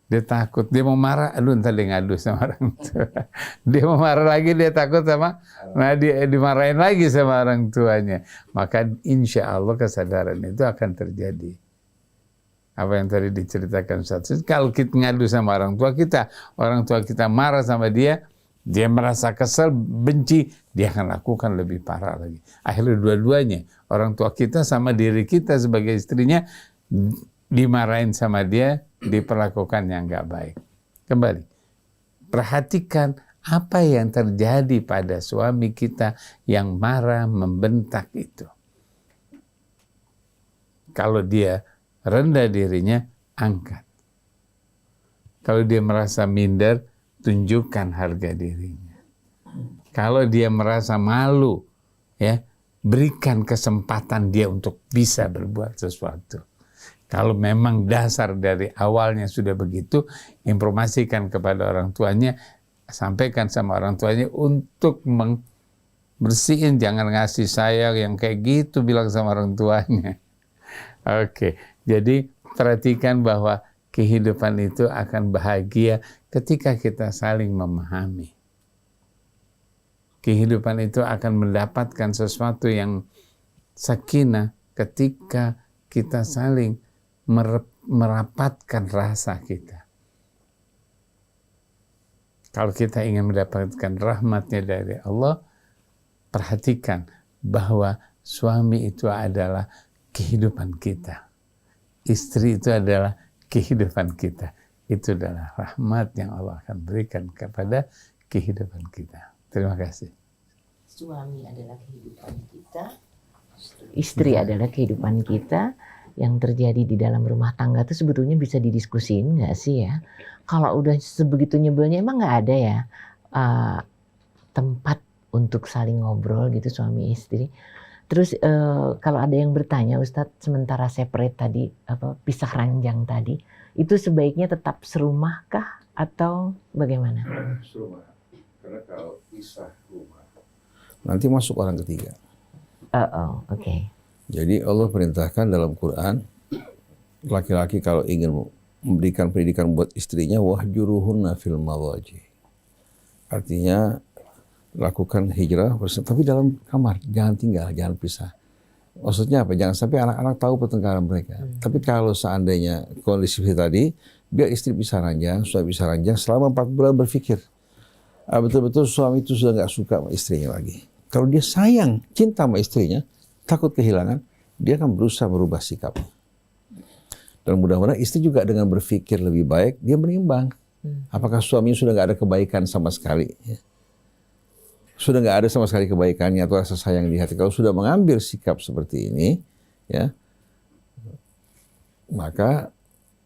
Dia takut, dia mau marah, aduh ntar dia ngadu sama orang tua. Dia mau marah lagi, dia takut sama, nah dia dimarahin lagi sama orang tuanya. Maka insya Allah kesadaran itu akan terjadi. Apa yang tadi diceritakan Ustaz, kalau kita ngadu sama orang tua kita marah sama dia merasa kesel, benci, dia akan lakukan lebih parah lagi. Akhirnya dua-duanya, orang tua kita sama diri kita sebagai istrinya, dimarahin sama dia, diperlakukan yang nggak baik. Kembali, perhatikan apa yang terjadi pada suami kita yang marah, membentak itu. Kalau dia rendah dirinya, angkat. Kalau dia merasa minder, tunjukkan harga dirinya. Kalau dia merasa malu, ya, berikan kesempatan dia untuk bisa berbuat sesuatu. Kalau memang dasar dari awalnya sudah begitu, informasikan kepada orang tuanya, sampaikan sama orang tuanya untuk bersihin, jangan ngasih sayang yang kayak gitu, bilang sama orang tuanya. Oke, jadi perhatikan bahwa kehidupan itu akan bahagia ketika kita saling memahami. Kehidupan itu akan mendapatkan sesuatu yang sakinah ketika kita saling merapatkan rasa kita. Kalau kita ingin mendapatkan rahmatnya dari Allah, perhatikan bahwa suami itu adalah kehidupan kita. Istri itu adalah kehidupan kita. Itu adalah rahmat yang Allah akan berikan kepada kehidupan kita. Terima kasih. Suami adalah kehidupan kita, istri adalah kehidupan kita. Yang terjadi di dalam rumah tangga itu sebetulnya bisa didiskusin nggak sih ya? Kalau udah sebegitu nyebelnya, emang nggak ada ya tempat untuk saling ngobrol gitu suami istri. Terus kalau ada yang bertanya, Ustadz, sementara separate tadi, pisah ranjang tadi, itu sebaiknya tetap serumah kah atau bagaimana? Serumah, karena kalau pisah rumah nanti masuk orang ketiga. Oke. Jadi Allah perintahkan dalam Quran, laki-laki kalau ingin memberikan pendidikan buat istrinya, wahjuruhunna fil madhaji. Artinya lakukan hijrah, tapi dalam kamar, jangan tinggal, jangan pisah. Maksudnya apa? Jangan sampai anak-anak tahu pertengkaran mereka. Tapi kalau seandainya kondisi tadi, biar istri bisa ranjang, suami bisa ranjang, selama 4 bulan berpikir. Betul-betul suami itu sudah nggak suka sama istrinya lagi. Kalau dia sayang, cinta sama istrinya, takut kehilangan, dia akan berusaha merubah sikapnya. Dan mudah-mudahan istri juga dengan berpikir lebih baik, dia menimbang. Apakah suaminya sudah nggak ada kebaikan sama sekali? Sudah nggak ada sama sekali kebaikannya atau rasa sayang di hati. Kalau sudah mengambil sikap seperti ini, ya, maka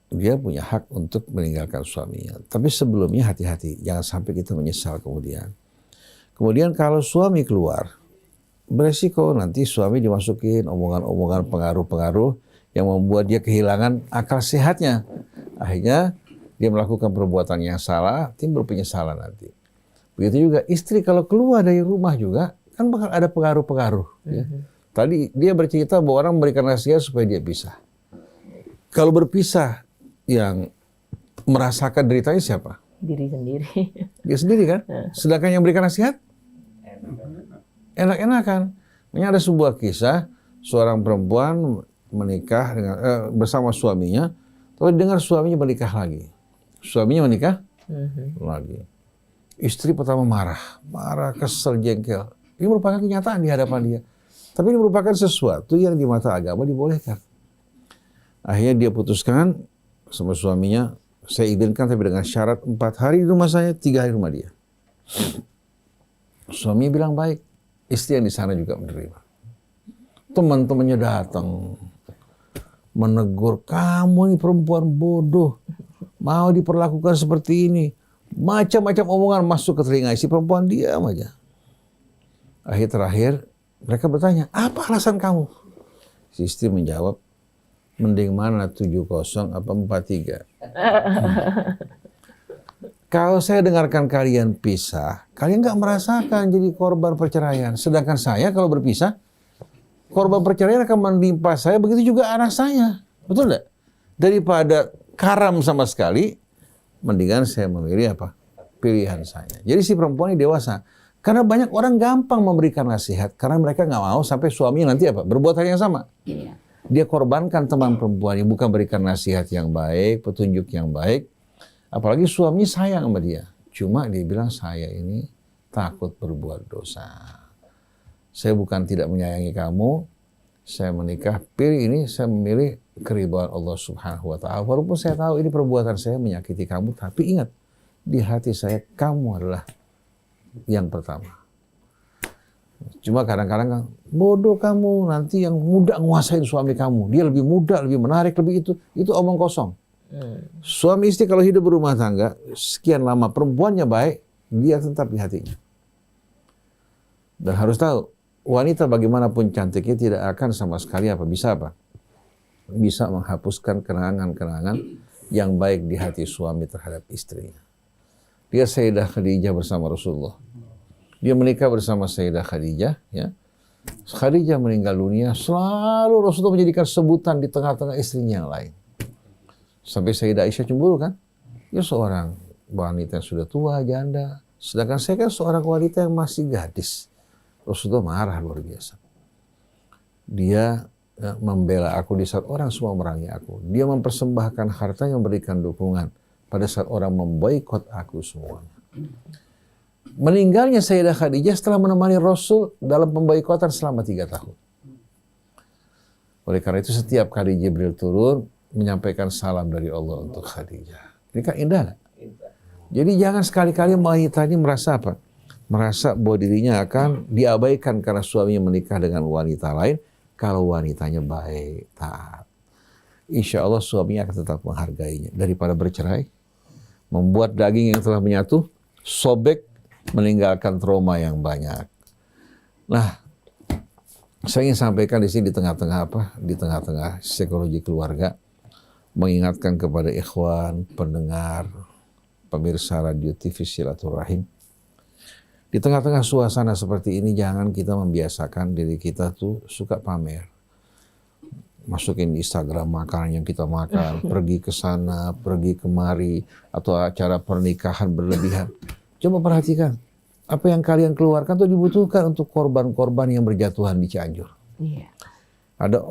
dia punya hak untuk meninggalkan suaminya. Tapi sebelumnya hati-hati, jangan sampai kita menyesal kemudian. Kemudian kalau suami keluar, beresiko nanti suami dimasukin omongan-omongan pengaruh-pengaruh yang membuat dia kehilangan akal sehatnya. Akhirnya dia melakukan perbuatan yang salah, timbul penyesalan nanti. Begitu juga istri kalau keluar dari rumah juga, kan bakal ada pengaruh-pengaruh. Ya. Tadi dia bercerita bahwa orang memberikan nasihat supaya dia pisah. Kalau berpisah, yang merasakan deritanya siapa? Diri sendiri. Dia sendiri kan? Sedangkan yang berikan nasihat? Enak-enakan. Ini ada sebuah kisah, seorang perempuan menikah dengan bersama suaminya, tapi dengar suaminya menikah lagi. Suaminya menikah lagi. Istri pertama marah, kesel, jengkel. Ini merupakan kenyataan di hadapan dia. Tapi ini merupakan sesuatu yang di mata agama dibolehkan. Akhirnya dia putuskan sama suaminya, saya izinkan tapi dengan syarat 4 hari di rumah saya, 3 hari di rumah dia. Suaminya bilang baik. Istri yang di sana juga menerima. Teman-temannya datang menegur, kamu ini perempuan bodoh, mau diperlakukan seperti ini. Macam-macam omongan masuk ke telinga istri, perempuan diam aja. Akhir terakhir mereka bertanya, apa alasan kamu? Si istri menjawab, mending mana 70 apa 43? Kalau saya dengarkan kalian pisah, kalian nggak merasakan jadi korban perceraian. Sedangkan saya kalau berpisah, korban perceraian akan menimpa saya, begitu juga anak saya. Betul nggak? Daripada karam sama sekali, mendingan saya memilih apa? Pilihan saya. Jadi si perempuan ini dewasa. Karena banyak orang gampang memberikan nasihat, karena mereka nggak mau sampai suaminya nanti apa? Berbuat hal yang sama. Dia korbankan teman perempuannya, bukan berikan nasihat yang baik, petunjuk yang baik. Apalagi suaminya sayang sama dia. Cuma dia bilang, saya ini takut berbuat dosa. Saya bukan tidak menyayangi kamu, saya menikah, pilih ini, saya memilih keridhaan Allah Subhanahu wa Ta'ala. Walaupun saya tahu ini perbuatan saya menyakiti kamu, tapi ingat, di hati saya kamu adalah yang pertama. Cuma kadang-kadang kan, bodoh kamu, nanti yang muda nguasain suami kamu. Dia lebih muda, lebih menarik, lebih itu omong kosong. Suami istri kalau hidup berumah tangga, sekian lama perempuannya baik, dia tetap di hatinya. Dan harus tahu, wanita bagaimanapun cantiknya tidak akan sama sekali bisa menghapuskan kenangan-kenangan yang baik di hati suami terhadap istrinya. Dia Sayyidah Khadijah bersama Rasulullah. Dia menikah bersama Sayyidah Khadijah. Ya. Khadijah meninggal dunia, selalu Rasulullah menjadikan sebutan di tengah-tengah istrinya yang lain. Sampai Sayyidah Aisyah cemburu kan? Ya seorang wanita yang sudah tua, janda. Sedangkan saya kan seorang wanita yang masih gadis. Rasulullah marah luar biasa. Dia membela aku di saat orang semua merangi aku. Dia mempersembahkan hartanya, memberikan dukungan pada saat orang memboikot aku semuanya. Meninggalnya Sayyidah Khadijah setelah menemani Rasul dalam pemboikotan selama 3 tahun. Oleh karena itu setiap kali Jibril turun, menyampaikan salam dari Allah untuk Khadijah. Ini kan indah gak? Jadi jangan sekali-kali wanita ini merasa apa? Merasa bahwa dirinya akan diabaikan karena suaminya menikah dengan wanita lain. Kalau wanitanya baik, taat. Insya Allah suaminya akan tetap menghargainya. Daripada bercerai, membuat daging yang telah menyatu, sobek, meninggalkan trauma yang banyak. Nah, saya ingin sampaikan di sini di tengah-tengah psikologi keluarga, mengingatkan kepada ikhwan, pendengar, pemirsa radio TV Silaturahim. Di tengah-tengah suasana seperti ini, jangan kita membiasakan diri kita tuh suka pamer. Masukin di Instagram makanan yang kita makan, pergi ke sana, pergi kemari, atau acara pernikahan berlebihan. Coba perhatikan, apa yang kalian keluarkan tuh dibutuhkan untuk korban-korban yang berjatuhan di Cianjur. Ada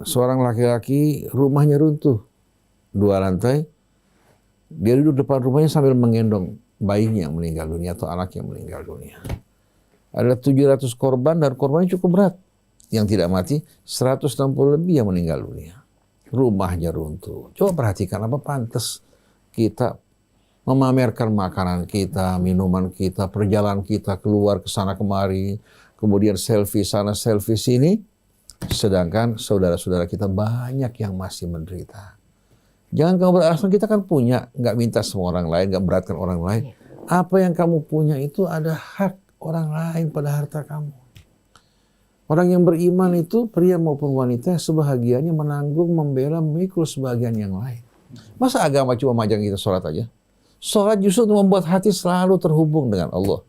seorang laki-laki rumahnya runtuh, 2 lantai, dia duduk depan rumahnya sambil menggendong bayinya yang meninggal dunia atau anak yang meninggal dunia. Ada 700 korban dan korbannya cukup berat. Yang tidak mati, 160 lebih yang meninggal dunia. Rumahnya runtuh. Coba perhatikan, apa pantas kita memamerkan makanan kita, minuman kita, perjalanan kita keluar ke sana kemari, kemudian selfie sana, selfie sini, sedangkan saudara-saudara kita banyak yang masih menderita. Jangan kamu beralasan kita kan punya, nggak minta semua orang lain, nggak beratkan orang lain. Apa yang kamu punya itu ada hak orang lain pada harta kamu. Orang yang beriman itu, pria maupun wanita, sebahagiannya menanggung, membela, memikul sebagian yang lain. Masa agama cuma majang kita sholat aja? Sholat justru untuk membuat hati selalu terhubung dengan Allah.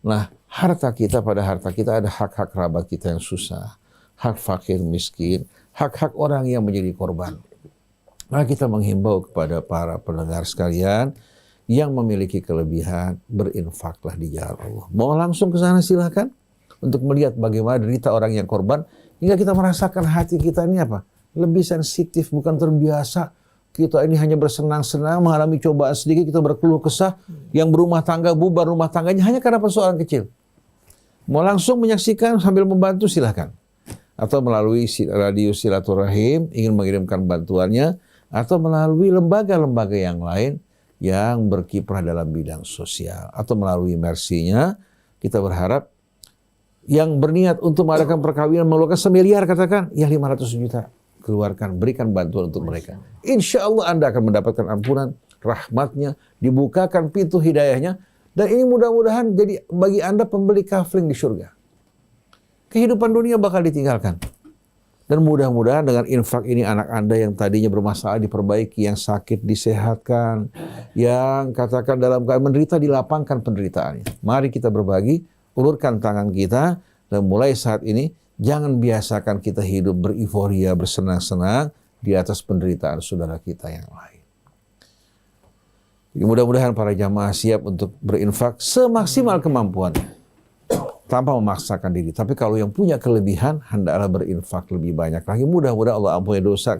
Nah, harta kita ada hak-hak kerabat kita yang susah, hak fakir miskin, hak-hak orang yang menjadi korban. Maka kita menghimbau kepada para pendengar sekalian yang memiliki kelebihan, berinfaklah di jalan Allah. Mau langsung ke sana silakan untuk melihat bagaimana derita orang yang korban, hingga kita merasakan hati kita ini apa? Lebih sensitif, bukan terbiasa. Kita ini hanya bersenang-senang, mengalami cobaan sedikit, kita berkeluh kesah. Yang berumah tangga, bubar rumah tangganya hanya karena persoalan kecil. Mau langsung menyaksikan sambil membantu silakan. Atau melalui radio Silaturahim, ingin mengirimkan bantuannya, atau melalui lembaga-lembaga yang lain yang berkiprah dalam bidang sosial. Atau melalui Mercy-nya, kita berharap yang berniat untuk mengadakan perkawinan mengeluarkan 1 miliar katakan, ya 500 juta. Keluarkan, berikan bantuan untuk mereka. Insya Allah Anda akan mendapatkan ampunan, rahmatnya, dibukakan pintu hidayahnya, Dan ini mudah-mudahan jadi bagi Anda pembeli kafling di surga. Kehidupan dunia bakal ditinggalkan. Dan mudah-mudahan dengan infak ini anak Anda yang tadinya bermasalah diperbaiki, yang sakit disehatkan, yang katakan dalam keadaan menderita dilapangkan penderitaannya. Mari kita berbagi, ulurkan tangan kita, dan mulai saat ini jangan biasakan kita hidup bereiforia, bersenang-senang di atas penderitaan saudara kita yang lain. Jadi mudah-mudahan para jamaah siap untuk berinfak semaksimal kemampuannya, tanpa memaksakan diri. Tapi kalau yang punya kelebihan, hendaklah berinfak lebih banyak lagi. Mudah-mudahan Allah ampuni dosa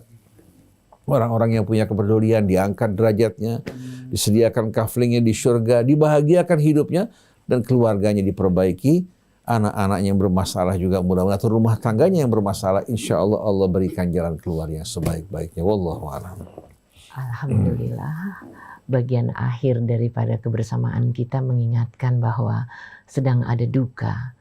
orang-orang yang punya kepedulian, diangkat derajatnya, disediakan kaflingnya di surga, dibahagiakan hidupnya, dan keluarganya diperbaiki, anak-anaknya yang bermasalah juga mudah-mudahan, atau rumah tangganya yang bermasalah, insya Allah Allah berikan jalan keluar yang sebaik-baiknya. Wallahu a'lam. Alhamdulillah, bagian akhir daripada kebersamaan kita mengingatkan bahwa sedang ada duka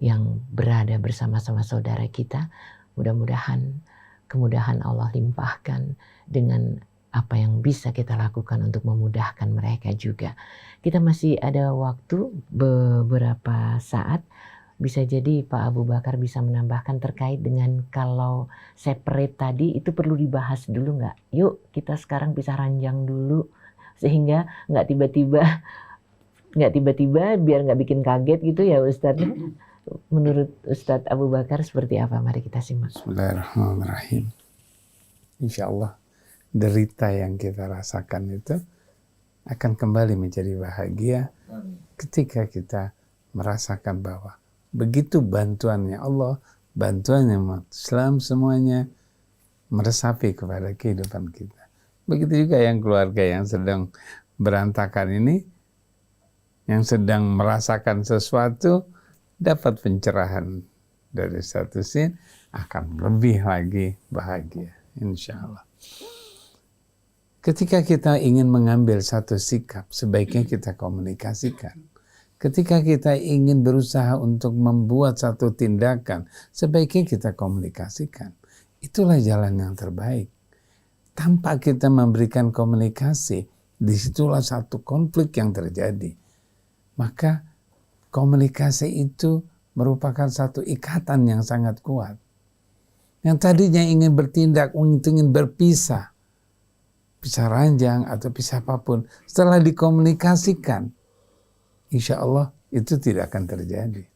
yang berada bersama-sama saudara kita. Mudah-mudahan kemudahan Allah limpahkan dengan apa yang bisa kita lakukan untuk memudahkan mereka juga. Kita masih ada waktu beberapa saat. Bisa jadi Pak Abu Bakar bisa menambahkan terkait dengan kalau separate tadi itu perlu dibahas dulu nggak? Yuk kita sekarang bisa ranjang dulu sehingga nggak tiba-tiba biar nggak bikin kaget gitu ya Ustadz. Menurut Ustadz Abu Bakar seperti apa? Mari kita simak. Bismillahirrahmanirrahim. Insya Allah derita yang kita rasakan itu akan kembali menjadi bahagia ketika kita merasakan bahwa begitu bantuannya Allah, bantuannya umat Islam semuanya meresapi kepada kehidupan kita. Begitu juga yang keluarga yang sedang berantakan ini, yang sedang merasakan sesuatu, dapat pencerahan dari satu scene, akan lebih lagi bahagia, insya Allah. Ketika kita ingin mengambil satu sikap, sebaiknya kita komunikasikan. Ketika kita ingin berusaha untuk membuat satu tindakan, sebaiknya kita komunikasikan. Itulah jalan yang terbaik. Tanpa kita memberikan komunikasi, disitulah satu konflik yang terjadi. Maka komunikasi itu merupakan satu ikatan yang sangat kuat. Yang tadinya ingin bertindak, ingin berpisah, pisah ranjang atau pisah apapun, setelah dikomunikasikan, insya Allah itu tidak akan terjadi.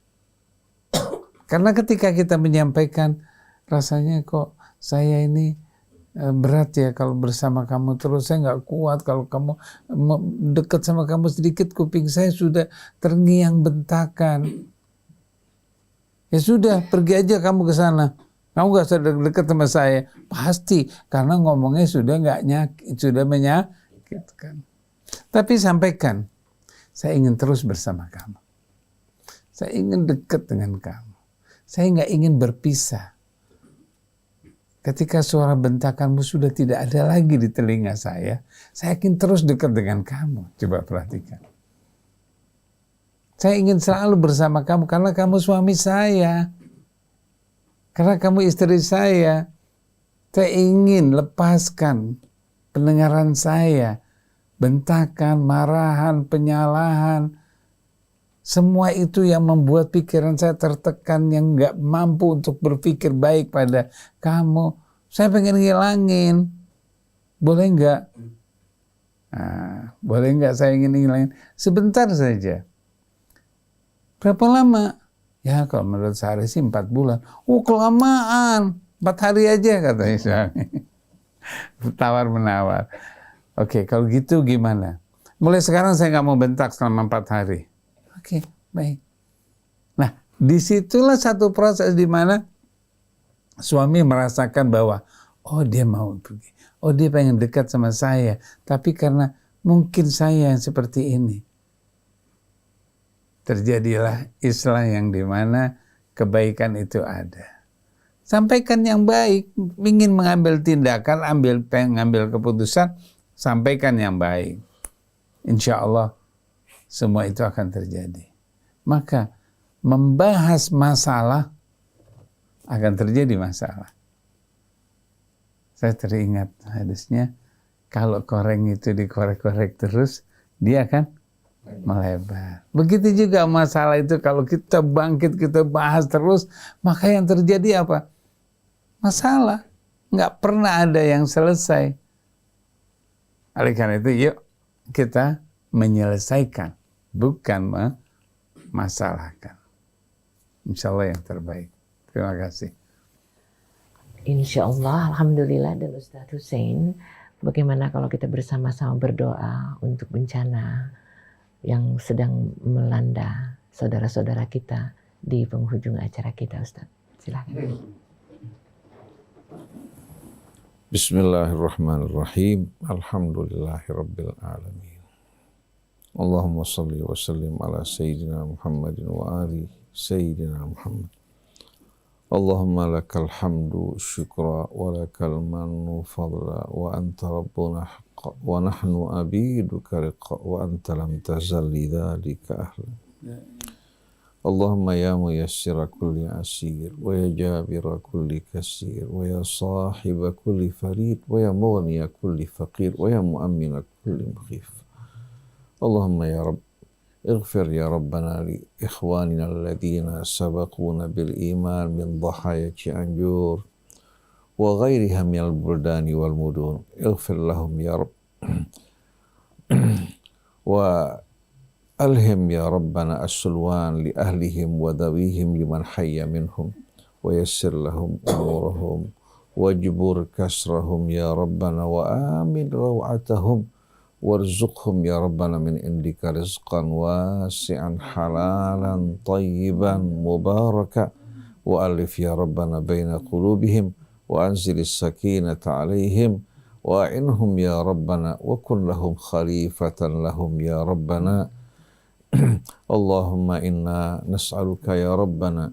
Karena ketika kita menyampaikan, rasanya kok saya ini berat ya kalau bersama kamu terus, saya nggak kuat kalau kamu dekat sama kamu sedikit, kuping saya sudah terngiang bentakan. Ya sudah, pergi aja kamu ke sana. Kamu nggak usah dekat sama saya. Pasti, karena ngomongnya sudah nggak nyakit, sudah menyakitkan. Tapi sampaikan, saya ingin terus bersama kamu. Saya ingin dekat dengan kamu. Saya nggak ingin berpisah. Ketika suara bentakanmu sudah tidak ada lagi di telinga saya ingin terus dekat dengan kamu. Coba perhatikan. Saya ingin selalu bersama kamu karena kamu suami saya. Karena kamu istri saya. Saya ingin lepaskan pendengaran saya. Bentakan, marahan, penyalahan. Semua itu yang membuat pikiran saya tertekan, yang gak mampu untuk berpikir baik pada kamu. Saya pengen ngilangin. Boleh gak? Nah, boleh gak saya ingin ngilangin? Sebentar saja. Berapa lama? Ya kalau menurut sehari sih 4 bulan. Oh kelamaan. 4 hari aja katanya suami. Tawar menawar. Oke, kalau gitu gimana? Mulai sekarang saya gak mau bentak selama 4 hari. Oke, baik. Nah, disitulah satu proses di mana suami merasakan bahwa, oh dia mau pergi. Oh dia pengen dekat sama saya. Tapi karena mungkin saya yang seperti ini. Terjadilah istilah yang di mana kebaikan itu ada. Sampaikan yang baik. Ingin mengambil tindakan, mengambil keputusan, sampaikan yang baik. Insya Allah semua itu akan terjadi. Maka membahas masalah akan terjadi masalah. Saya teringat hadisnya, kalau koreng itu dikorek-korek terus, dia akan melebar. Begitu juga masalah itu kalau kita bangkit, kita bahas terus, maka yang terjadi apa? Masalah. Nggak pernah ada yang selesai. Oleh karena itu, yuk kita menyelesaikan, bukan memasalahkan. Insya Allah yang terbaik. Terima kasih. Insya Allah, Alhamdulillah. Dan Ustadz Hussein, bagaimana kalau kita bersama-sama berdoa untuk bencana yang sedang melanda saudara-saudara kita di penghujung acara kita, Ustadz. Silakan. Bismillahirrahmanirrahim. Alhamdulillahirabbil alamin. Allahumma shalli wa sallim ala sayyidina Muhammadin wa ali sayyidina Muhammad. Allahumma lakal hamdu syukra wa lakal mannu fadla wa anta rabbuna haqqa wa nahnu abiduka riqa wa anta lam tazal lidzalika ahla. Allahumma ya muyassira kulli asir wa ya jabira kulli kasir wa ya sahiba kulli farid wa ya mughniya kulli faqir wa ya mu'ammina kulli mukhif. Allahumma ya Rabb اغفر يا ربنا لإخواننا الذين سبقونا بالإيمان من ضحايا cianjur وغيرها من البلدان والمدن اغفر لهم يا رب وألهم يا ربنا السلوان لأهلهم وذويهم لمن حي منهم ويسر لهم أمورهم واجبر كسرهم يا ربنا وآمن روعتهم warzuqhum ya Rabbana min indika rizqan wasi'an halalan tayyiban mubaraka wa alif ya Rabbana baina qulubihim wa anzilis sakinata alaihim wa a'inhum ya Rabbana wa kun lahum khalifatan lahum ya Rabbana. Allahumma inna nas'aluka ya Rabbana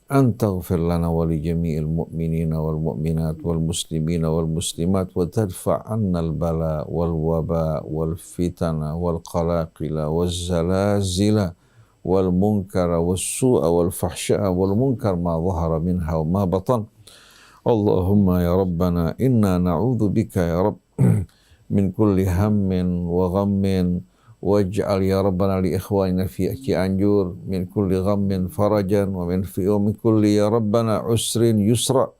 an taghfir lana wa li jami'il mu'minina wal mu'minat wal muslimina wal muslimat wa tadfa' 'anna al bala wal waba wal fitana wal qalaqila waz zalazila wal munkara was su'a wal fahsya'a wal munkar ma dhahara minha wa ma batan. Allahumma ya Rabbana inna na'udzu bika ya Rabb min kulli hammin wa ghammin waj'al ya Rabbana li ikhwanina fi Cianjur min kulli ghammin farajan wa min kulli ya Rabbana usrin yusra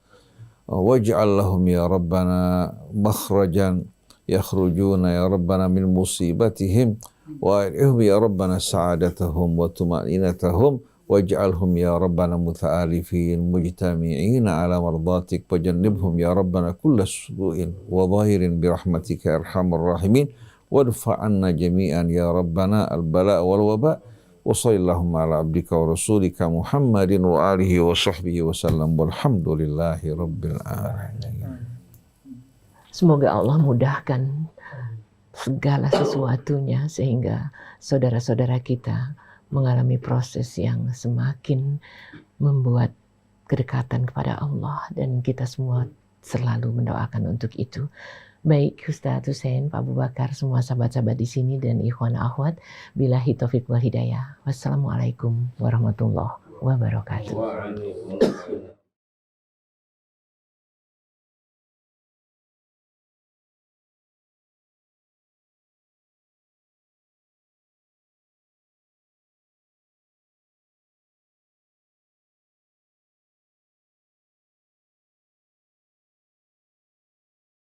waj'al lahum ya Rabbana makhrajan yakhrujuna ya Rabbana min musibatihim wa a'inhum ya Rabbana sa'adatahum wa tuma'ninatahum waj'alhum ya Rabbana muta'alifin mujtami'ina ala mardatik wajannibhum ya Rabbana kulla su'in wa dhahirin birahmatika arhamar rahimin wadfa' anna jami'an ya Rabbana al-bala' wal waba' wa sallallahu ala abdika wa rasulika Muhammadin wa alihi wa sahbihi wa sallam walhamdulillahi rabbil alamin. Semoga Allah mudahkan segala sesuatunya sehingga saudara-saudara kita mengalami proses yang semakin membuat kedekatan kepada Allah dan kita semua selalu mendoakan untuk itu. Baik Ustadz Hussein, Pak Abu Bakar, semua sahabat-sahabat di sini dan ikhwan akhwat, billahi taufiq wal hidayah. Wassalamualaikum warahmatullahi wabarakatuh.